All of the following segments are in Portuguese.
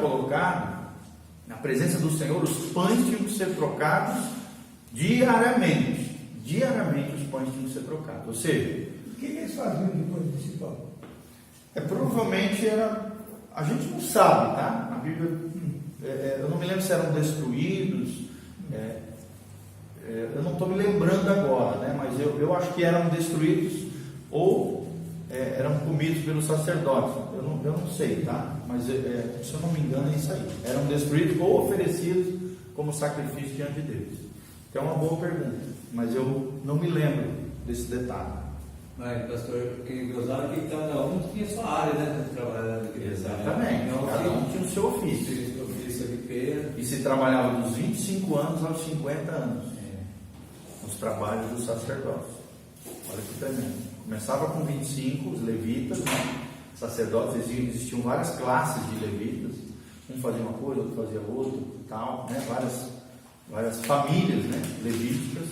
colocado, na presença do Senhor, os pães tinham que ser trocados diariamente. Diariamente os pães tinham que ser trocados. Ou seja, O que eles faziam depois desse pão? Provavelmente era... A gente não sabe, tá? A Bíblia... eu não me lembro se eram destruídos... eu não estou me lembrando agora, né? Mas eu acho que eram destruídos ou eram comidos pelos sacerdotes. Eu não sei, tá? Mas se eu não me engano é isso aí. Eram destruídos ou oferecidos como sacrifício diante de Deus. Então é uma boa pergunta, mas eu não me lembro desse detalhe. Mas, pastor, que gozava que cada um tinha sua área, né? De trabalhar na igreja. Exatamente, Então, cada um tinha o seu ofício. Ofício de feira. E se trabalhava dos 25 anos aos 50 anos. Os trabalhos dos sacerdotes. Olha que tremendo. Começava com 25, os levitas, né? Sacerdotes, existiam várias classes de levitas. Um fazia uma coisa, outro fazia outra, tal, né? Várias famílias, né? Levíticas.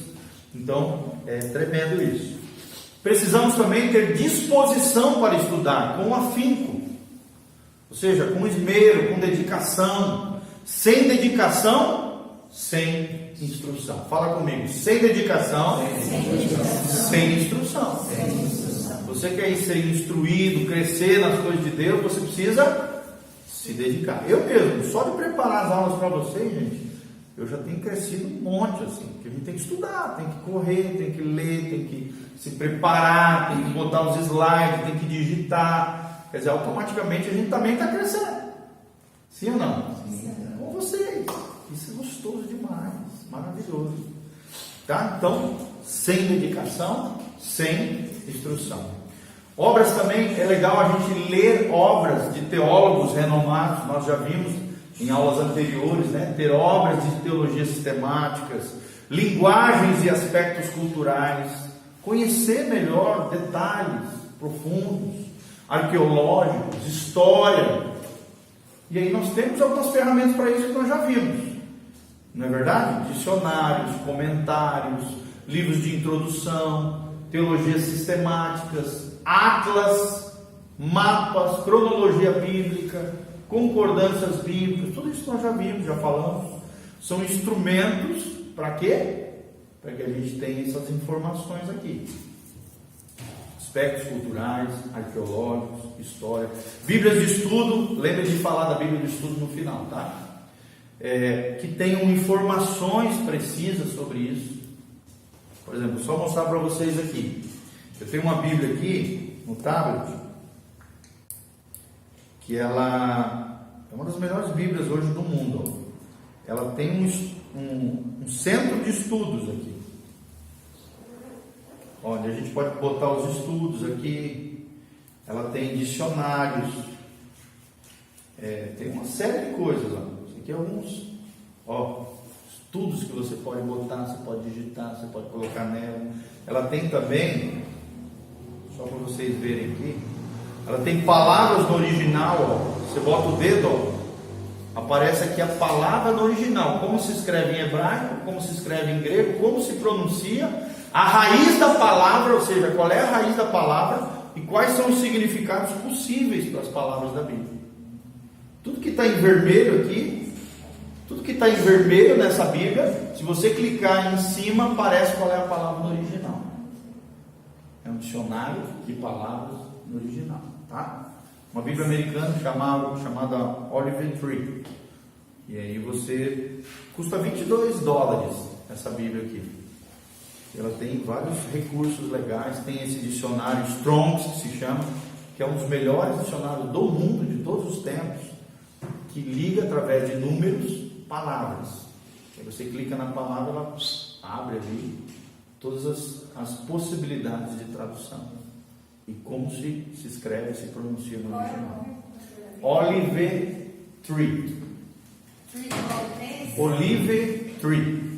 Então, é tremendo isso. Precisamos também ter disposição para estudar, com afinco. Ou seja, com esmero, com dedicação. Sem dedicação, sem instrução. Fala comigo. Sem dedicação, sem instrução. Você quer ser instruído, crescer nas coisas de Deus, você precisa se dedicar. Eu mesmo, só de preparar as aulas para vocês, gente, eu já tenho crescido um monte, assim, porque a gente tem que estudar, tem que correr, tem que ler, tem que se preparar, tem que botar os slides, tem que digitar. Quer dizer, automaticamente a gente também está crescendo. Sim ou não? Sim. Com vocês. Isso é gostoso demais, maravilhoso. Tá? Então, sem dedicação, sem instrução. Obras também, é legal a gente ler obras de teólogos renomados, nós já vimos em aulas anteriores, né? Ter obras de teologia sistemáticas, linguagens e aspectos culturais, conhecer melhor detalhes profundos, arqueológicos, história. E aí nós temos algumas ferramentas para isso que nós já vimos. Não é verdade? Dicionários, comentários, livros de introdução, teologias sistemáticas, atlas, mapas, cronologia bíblica, concordâncias bíblicas, tudo isso nós já vimos, já falamos. São instrumentos para quê? Para que a gente tenha essas informações aqui. Aspectos culturais, arqueológicos, história. Bíblias de estudo, lembre de falar da Bíblia de estudo no final, tá? Que tenham informações precisas sobre isso. Por exemplo, só mostrar para vocês aqui. Eu tenho uma Bíblia aqui no tablet, que ela é uma das melhores Bíblias hoje do mundo. Ela tem um centro de estudos aqui, onde a gente pode botar os estudos aqui. Ela tem dicionários, tem uma série de coisas lá. Isso aqui é alguns estudos que você pode botar, você pode digitar, você pode colocar nela. Ela tem também, só para vocês verem aqui, ela tem palavras no original. Você bota o dedo, aparece aqui a palavra no original, como se escreve em hebraico, como se escreve em grego, como se pronuncia, a raiz da palavra, ou seja, qual é a raiz da palavra e quais são os significados possíveis para as palavras da Bíblia. Tudo que está em vermelho aqui, tudo que está em vermelho nessa Bíblia, se você clicar em cima, aparece qual é a palavra no original. É um dicionário de palavras no original, tá? Uma Bíblia americana chamada Olive Tree. E aí custa $22 essa Bíblia aqui. Ela tem vários recursos legais, tem esse dicionário Strong's, que se chama, que é um dos melhores dicionários do mundo, de todos os tempos, que liga através de números, palavras. Aí você clica na palavra, ela abre ali todas as possibilidades de tradução. E como se escreve, se pronuncia no original. Olive Tree. Olive Tree.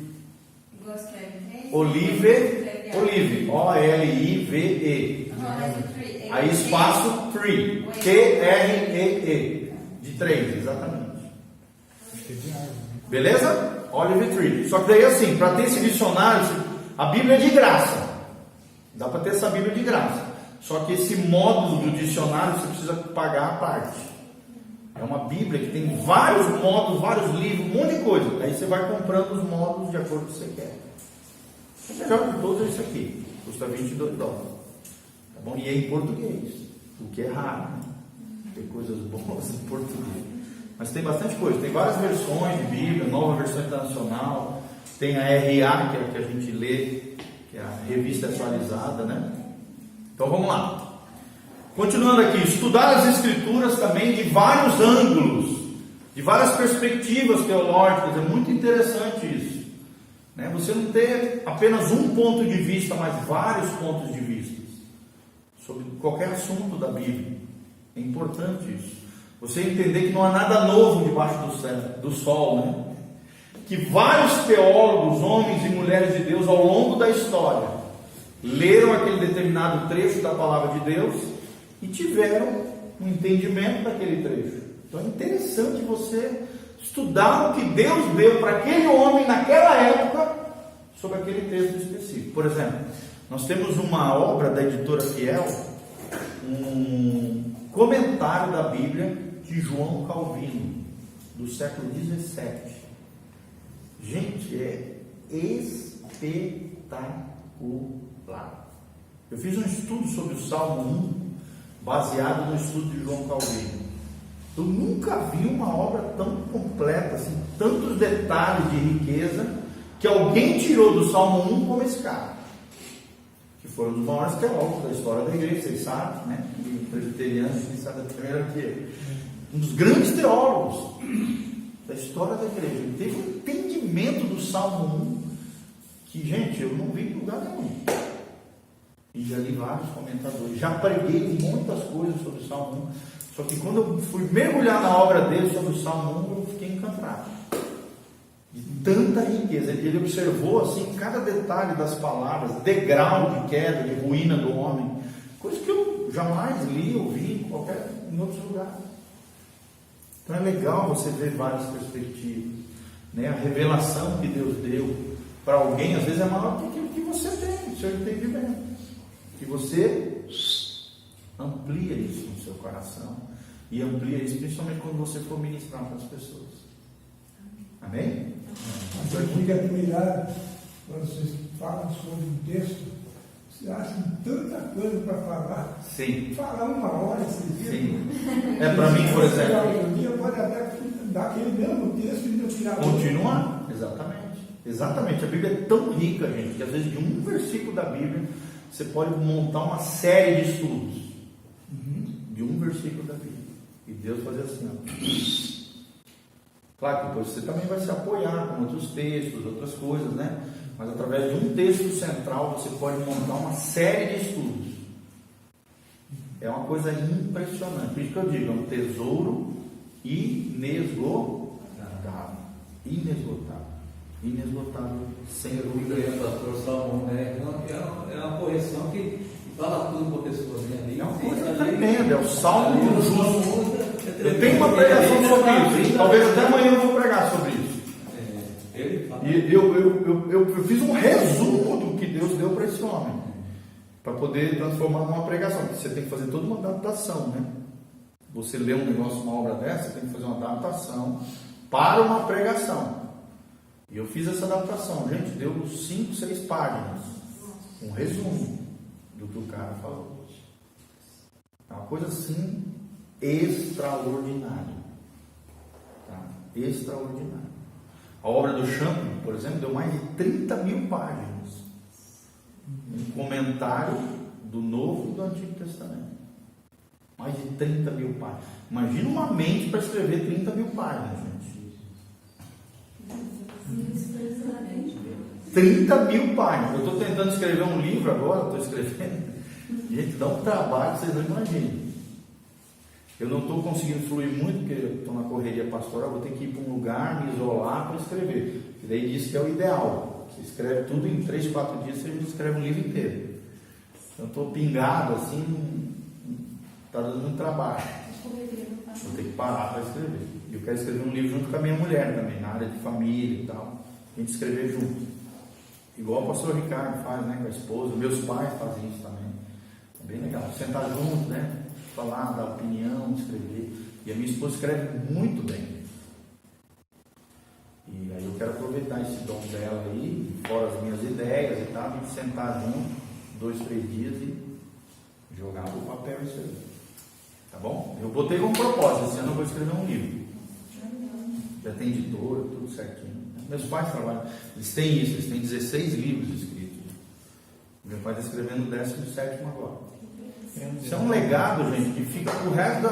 Olive, O-L-I-V-E. Aí espaço Tree, T-R-E-E. De 3, exatamente. Beleza? Olive Tree. Só que daí assim, para ter esse dicionário, a Bíblia é de graça. Dá para ter essa Bíblia de graça. Só que esse módulo do dicionário você precisa pagar a parte. É uma Bíblia que tem vários modos, vários livros, um monte de coisa. Aí você vai comprando os modos de acordo com o que você quer. O melhor de todos é isso aqui. Custa $22. Tá bom? E é em português. O que é raro, né? Tem coisas boas em português. Mas tem bastante coisa. Tem várias versões de Bíblia, nova versão internacional. Tem a RA, que é a que a gente lê, que é a revista atualizada, né? Então vamos lá. Continuando aqui, estudar as Escrituras também de vários ângulos, de várias perspectivas teológicas, é muito interessante isso, né? Você não ter apenas um ponto de vista, mas vários pontos de vista sobre qualquer assunto da Bíblia. É importante isso. Você entender que não há nada novo debaixo do sol, né? Que vários teólogos, homens e mulheres de Deus, ao longo da história, leram aquele determinado trecho da palavra de Deus e tiveram um entendimento daquele trecho. Então é interessante você estudar o que Deus deu para aquele homem naquela época sobre aquele texto específico. Por exemplo, nós temos uma obra da editora Fiel, um comentário da Bíblia de João Calvino, do século XVII. Gente, é espetacular. Eu fiz um estudo sobre o Salmo 1, baseado no estudo de João Calvino. Eu nunca vi uma obra tão completa, assim, tantos detalhes de riqueza, que alguém tirou do Salmo 1 como esse cara, que foram os maiores teólogos da história da igreja, vocês sabem, né? E presbiterianos, vocês sabem primeiro que um dos grandes teólogos da história da igreja. Ele teve um entendimento do Salmo 1 que, gente, eu não vi em lugar nenhum. E já li vários comentadores, já preguei muitas coisas sobre o Salmo 1, só que quando eu fui mergulhar na obra dele sobre o Salmo 1, eu fiquei encantado de tanta riqueza. Ele observou assim cada detalhe das palavras, degrau de queda, de ruína do homem, coisa que eu jamais li ou vi em outros lugares. Então é legal você ver várias perspectivas, né? A revelação que Deus deu para alguém, às vezes é maior do que aquilo que você tem, o seu entendimento. Que você amplia isso no seu coração e amplia isso principalmente quando você for ministrar para as pessoas. Amém? Você fica admirado quando vocês falam sobre um texto, você acha tanta coisa para falar. Sim. Falar uma hora, sim. Para mim, por exemplo. Um dia pode até dar aquele mesmo texto e não tirar. Continuar? Exatamente. A Bíblia é tão rica, gente, que às vezes de um versículo da Bíblia você pode montar uma série de estudos de um versículo da Bíblia. E Deus fazer assim, ó. Claro que depois você também vai se apoiar com outros textos, outras coisas, né? Mas através de um texto central você pode montar uma série de estudos. É uma coisa impressionante. Por isso que eu digo, é um tesouro inesgotável. Inesgotável, sem dúvida. Pastor Salomão, né? É uma correção que fala tudo para a pessoa, né? É uma coisa tremenda, é o Salmo do Justo. Eu tenho uma pregação sobre isso, talvez até amanhã eu vou pregar sobre isso. E eu fiz um resumo do que Deus deu para esse homem, para poder transformar numa pregação. Você tem que fazer toda uma adaptação, né? Você lê um negócio, uma obra dessa, você tem que fazer uma adaptação para uma pregação. E eu fiz essa adaptação, gente, deu 5, 6 páginas, um resumo do que o cara falou. É uma coisa assim extraordinária, tá? Extraordinária. A obra do Champlin, por exemplo, deu mais de 30 mil páginas, um comentário do Novo e do Antigo Testamento, mais de 30 mil páginas. Imagina uma mente para escrever 30 mil páginas, gente. 30 mil páginas. Eu estou tentando escrever um livro agora, estou escrevendo. Gente, dá um trabalho que vocês não imaginam. Eu não estou conseguindo fluir muito, porque eu estou na correria pastoral, vou ter que ir para um lugar, me isolar para escrever. E daí diz que é o ideal. Você escreve tudo em 3, 4 dias, você escreve um livro inteiro. Eu estou pingado assim, está dando muito trabalho. Vou ter que parar para escrever. E eu quero escrever um livro junto com a minha mulher também, na área de família e tal. A gente escrever junto. Igual o pastor Ricardo faz, né, com a esposa. Meus pais fazem isso também. É bem legal. Sentar junto, né? Falar, dar opinião, escrever. E a minha esposa escreve muito bem. E aí eu quero aproveitar esse dom dela aí, fora as minhas ideias e tal, a gente sentar junto, 2, 3 dias e jogar no papel isso aí. Tá bom? Eu botei como propósito, esse ano eu vou escrever um livro. Já tem editora, tudo certinho. Meus pais trabalham, eles têm isso, eles têm 16 livros escritos. Meu pai está escrevendo o 17º agora. Isso é um legado, gente, que fica pro resto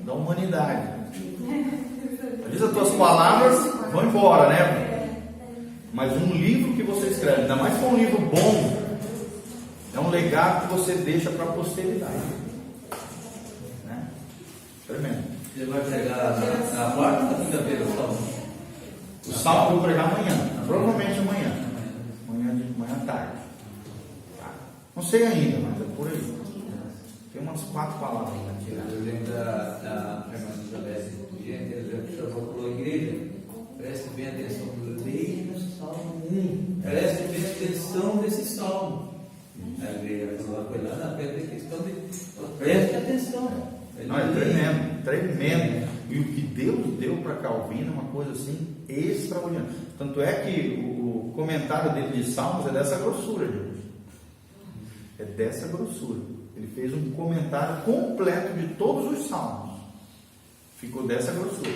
da humanidade. Às vezes as tuas palavras vão embora, né? Mas um livro que você escreve, ainda mais se for um livro bom, é um legado que você deixa para a posteridade. Né? Tremendo. Você vai pregar na quarta ou na quinta-feira o salmo? O salmo eu vou pregar amanhã, provavelmente amanhã. Amanhã à tarde. Tá? Não sei ainda, mas é por aí. Tem umas 4 palavras para tirar. Eu lembro da irmã Isabel, gente, já falou a igreja, preste bem atenção, leia no Salmo 1, preste bem atenção nesse salmo. A igreja falou, foi lá na pedra da questão de preste atenção. Não, é tremendo, tremendo. E o que Deus deu para Calvino é uma coisa assim extraordinária. Tanto é que o comentário dele de Salmos é dessa grossura, gente. É dessa grossura. Ele fez um comentário completo de todos os salmos. Ficou dessa grossura.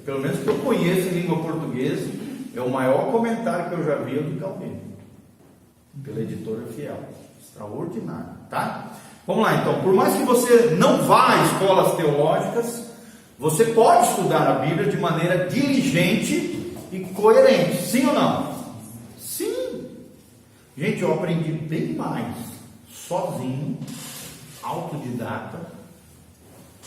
Pelo menos que eu conheço em língua portuguesa, é o maior comentário que eu já vi do Calvino. Pela editora Fiel. Extraordinário, tá? Vamos lá então. Por mais que você não vá a escolas teológicas, você pode estudar a Bíblia de maneira diligente e coerente. Sim ou não? Sim. Gente, eu aprendi bem mais sozinho, autodidata,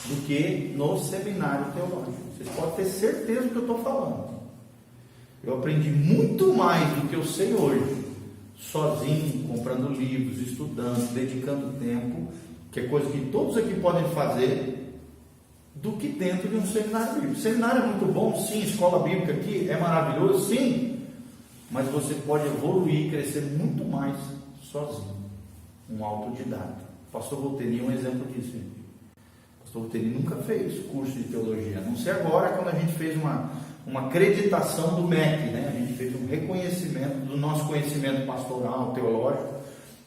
do que no seminário teológico. Vocês podem ter certeza do que eu estou falando. Eu aprendi muito mais do que eu sei hoje, sozinho, comprando livros, estudando, dedicando tempo, que é coisa que todos aqui podem fazer, do que dentro de um seminário bíblico. O seminário é muito bom, sim, escola bíblica aqui é maravilhoso, sim, mas você pode evoluir e crescer muito mais sozinho. Um autodidata. O pastor Volteni é um exemplo disso. O pastor Volteni nunca fez curso de teologia, a não ser agora quando a gente fez uma acreditação do MEC, né? A gente fez um reconhecimento do nosso conhecimento pastoral, teológico,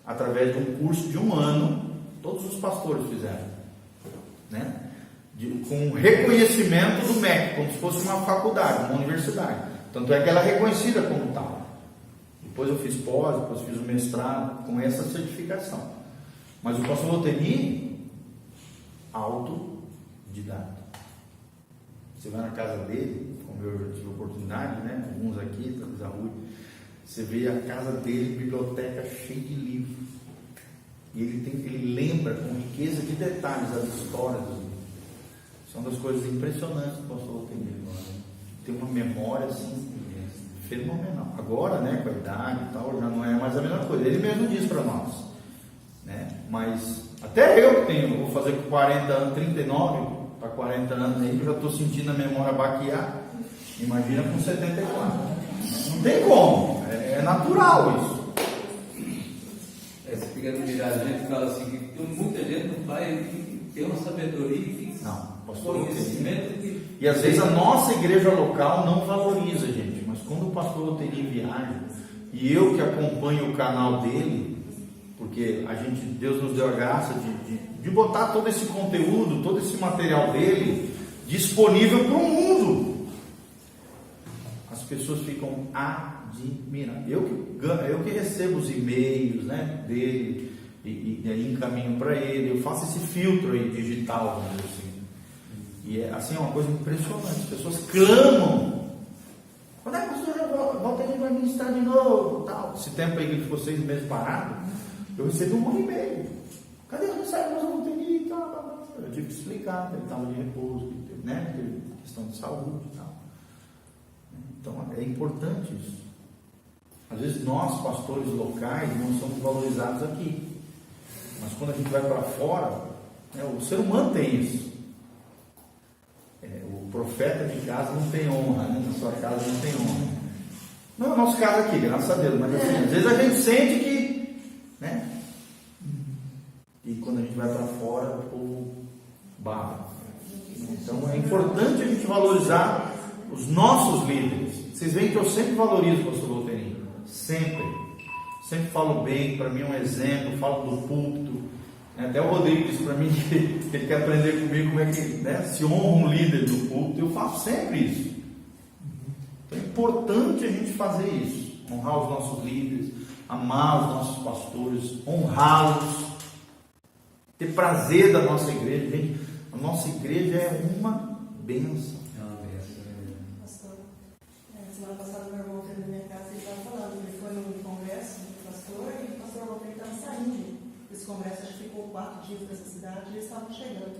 através de um curso de 1 ano, todos os pastores fizeram, né? Com um reconhecimento do MEC, como se fosse uma faculdade, uma universidade. Tanto é que ela é reconhecida como tal. Depois eu fiz pós, depois fiz o mestrado com essa certificação. Mas o pastor Volteni, autodidata. Você vai na casa dele, como eu já tive oportunidade, né? Alguns aqui, talvez a Rui. Você vê a casa dele, biblioteca cheia de livros. E ele lembra com riqueza de detalhes as histórias dos livros. Isso é uma das coisas impressionantes do pastor Volteni. Tem uma memória assim fenomenal. Agora, né, com a idade e tal, já não é mais a mesma coisa. Ele mesmo diz para nós, né? Mas até eu que tenho, vou fazer com 40 anos, 39 para 40 anos aí, eu já estou sentindo a memória baquear. Imagina com 74. Não tem como, é natural isso. Você fica admirado, a gente fala assim, que muita gente não vai ter uma sabedoria que conhecimento que... E às vezes a nossa igreja local não valoriza, gente. Mas quando o pastor Volteni viaja, e eu que acompanho o canal dele, porque Deus nos deu a graça de botar todo esse conteúdo, todo esse material dele disponível para o mundo. As pessoas ficam admirando. Eu que recebo os e-mails, né, dele e aí encaminho para ele. Eu faço esse filtro aí digital, vamos dizer assim. E é assim, uma coisa impressionante. As pessoas clamam. Quando é que o senhor volta aí para ministrar de novo? Tal. Esse tempo aí que ele ficou 6 meses parado, eu recebi 1 ano e meio. Cadê o mensagem? Nós vamos ter que ir. Eu tive que explicar que ele estava de repouso, né? Teve questão de saúde e tal. Então é importante isso. Às vezes nós, pastores locais, não somos valorizados aqui. Mas quando a gente vai para fora, né, o ser humano tem isso. O profeta de casa não tem honra, né? Na sua casa não tem honra. Não é o nosso caso aqui, graças a Deus, mas assim, às vezes a gente sente que, né? E quando a gente vai para fora, o povo baba. valorizar os nossos líderes. Vocês veem que eu sempre valorizo o pastor Volteirinho. Sempre falo bem, para mim é um exemplo, falo do púlpito. Até o Rodrigo disse para mim que ele quer aprender comigo como é que, né, se honra um líder do púlpito. Eu faço sempre isso. Então é importante a gente fazer isso. Honrar os nossos líderes, amar os nossos pastores, honrá-los, ter prazer da nossa igreja. Gente, a nossa igreja é uma bênção. É uma bênção. Pastor, semana passada meu irmão foi na minha casa e estava falando, ele foi num congresso do pastor e o pastor Walter estava saindo desse congresso, acho que ficou 4 dias nessa cidade e eles estavam chegando.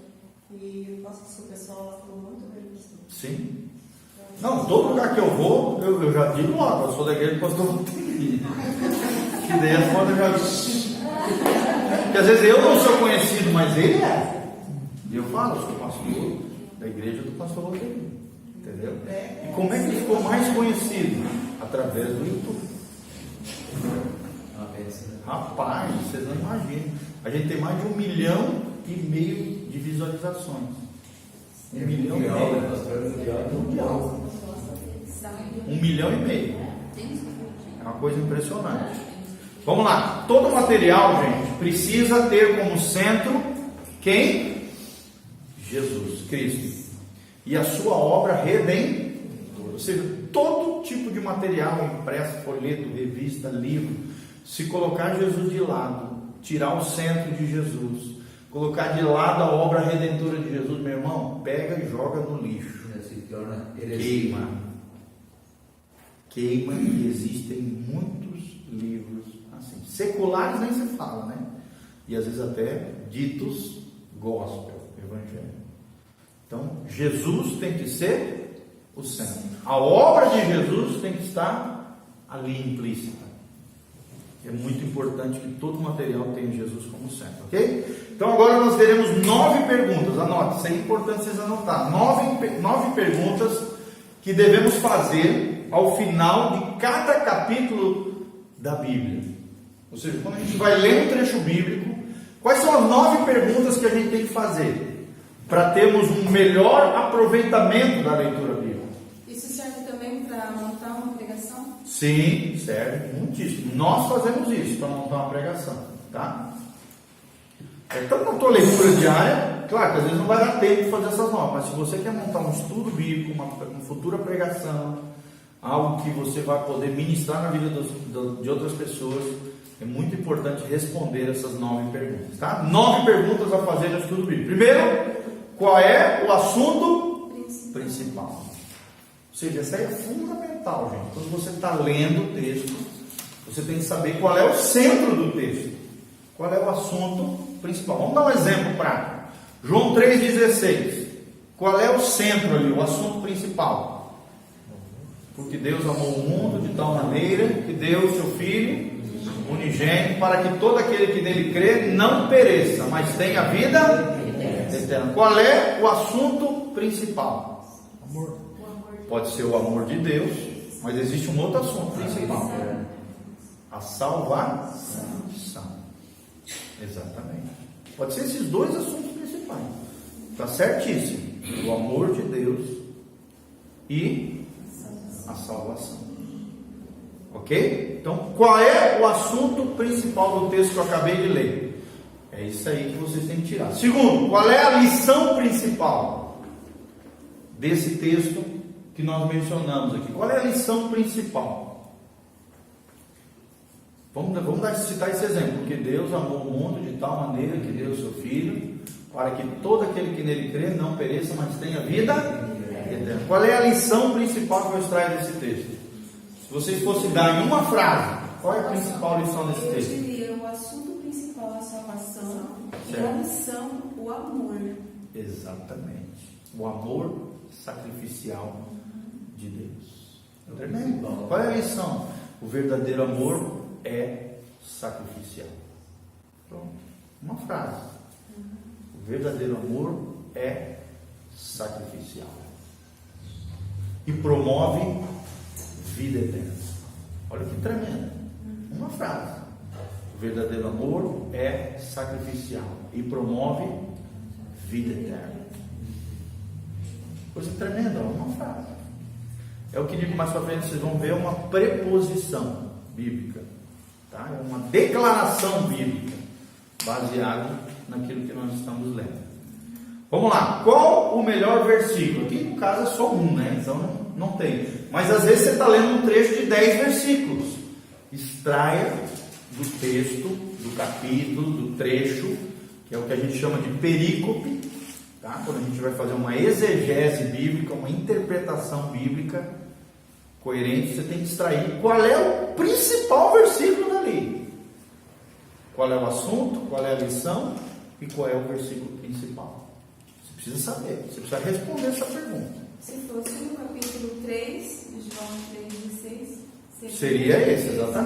E eu posso dizer que o pessoal lá falou muito bem disso. Sim. Não, todo lugar que eu vou, eu já digo logo, eu sou da igreja do pastor Volteirinho. Que daí a foda já. Porque às vezes eu não sou conhecido, mas ele é. E eu falo, eu sou pastor da igreja do pastor Volteirinho. Entendeu? E como é que ele ficou mais conhecido? Através do YouTube. Uma bênção. Rapaz, vocês não imaginam. A gente tem mais de 1,5 milhão de visualizações. 1,5 milhão. Mundial. 1,5 milhão. É uma coisa impressionante. Vamos lá. Todo material, gente, precisa ter como centro quem? Jesus Cristo. E a sua obra redentora. Ou seja, todo tipo de material impresso, folheto, revista, livro, se colocar Jesus de lado, tirar o centro de Jesus, colocar de lado a obra redentora de Jesus, meu irmão, pega e joga no lixo. Se torna heresia. Queima, e existem muitos livros assim. Seculares nem se fala, né? E às vezes até ditos gospel, evangelho. Então, Jesus tem que ser o centro. A obra de Jesus tem que estar ali implícita. É muito importante que todo material tenha Jesus como centro, ok? Então agora nós teremos 9 perguntas. Anote, isso é importante vocês anotar. 9 perguntas que devemos fazer ao final de cada capítulo da Bíblia. Ou seja, quando a gente vai ler um trecho bíblico, quais são as 9 perguntas que a gente tem que fazer para termos um melhor aproveitamento da leitura bíblica? Isso serve também para montar uma pregação? Sim, serve muitíssimo. Nós fazemos isso para montar uma pregação, tá? Então, na tua leitura diária, claro que às vezes não vai dar tempo de fazer essas 9, mas se você quer montar um estudo bíblico, uma futura pregação, algo que você vai poder ministrar na vida de outras pessoas, é muito importante responder essas 9 perguntas, tá? 9 perguntas a fazer no estudo bíblico. Primeiro, qual é o assunto principal? Ou seja, isso aí é fundamental, gente. Quando você está lendo o texto, você tem que saber qual é o centro do texto. Qual é o assunto principal. Vamos dar um exemplo prático. João 3,16. Qual é o centro ali, o assunto principal? Porque Deus amou o mundo de tal maneira que deu o seu Filho unigênito para que todo aquele que nele crê não pereça, mas tenha vida eterna. Qual é o assunto principal? Amor. Pode ser o amor de Deus, mas existe um outro assunto principal: a salvação. Exatamente. Pode ser esses 2 assuntos principais. Está certíssimo. O amor de Deus e a salvação. Ok? Então, qual é o assunto principal do texto que eu acabei de ler? É isso aí que vocês têm que tirar. Segundo, qual é a lição principal desse texto que nós mencionamos aqui? Qual é a lição principal? Vamos citar esse exemplo. Porque Deus amou o mundo de tal maneira que deu o seu Filho, para que todo aquele que nele crê não pereça, mas tenha vida eterna. Qual é a lição principal que eu extraio desse texto? Se vocês fossem dar em uma frase, qual é a principal lição desse texto? Eu diria o assunto principal é a salvação, certo. E a lição, o amor. Exatamente. O amor sacrificial de Deus. Tremendo. Qual é a lição? O verdadeiro amor é sacrificial. Pronto. Uma frase. O verdadeiro amor é sacrificial. E promove vida eterna. Olha que tremendo. Uma frase. O verdadeiro amor é sacrificial e promove vida eterna. Coisa tremenda, uma frase. É o que digo mais para frente, vocês vão ver uma preposição bíblica, tá? É uma declaração bíblica, baseada naquilo que nós estamos lendo. Vamos lá, qual o melhor versículo? Aqui no caso é só um, né? Então não tem. Mas às vezes você está lendo um trecho de 10 versículos. Extraia do texto, do capítulo, do trecho, que é o que a gente chama de perícope, tá? Quando a gente vai fazer uma exegese bíblica, uma interpretação bíblica coerente, você tem que extrair qual é o principal versículo dali. Qual é o assunto, qual é a lição e qual é o versículo principal. Você precisa saber, você precisa responder essa pergunta. Se fosse no capítulo 3, de João 3,16, Seria esse, exatamente.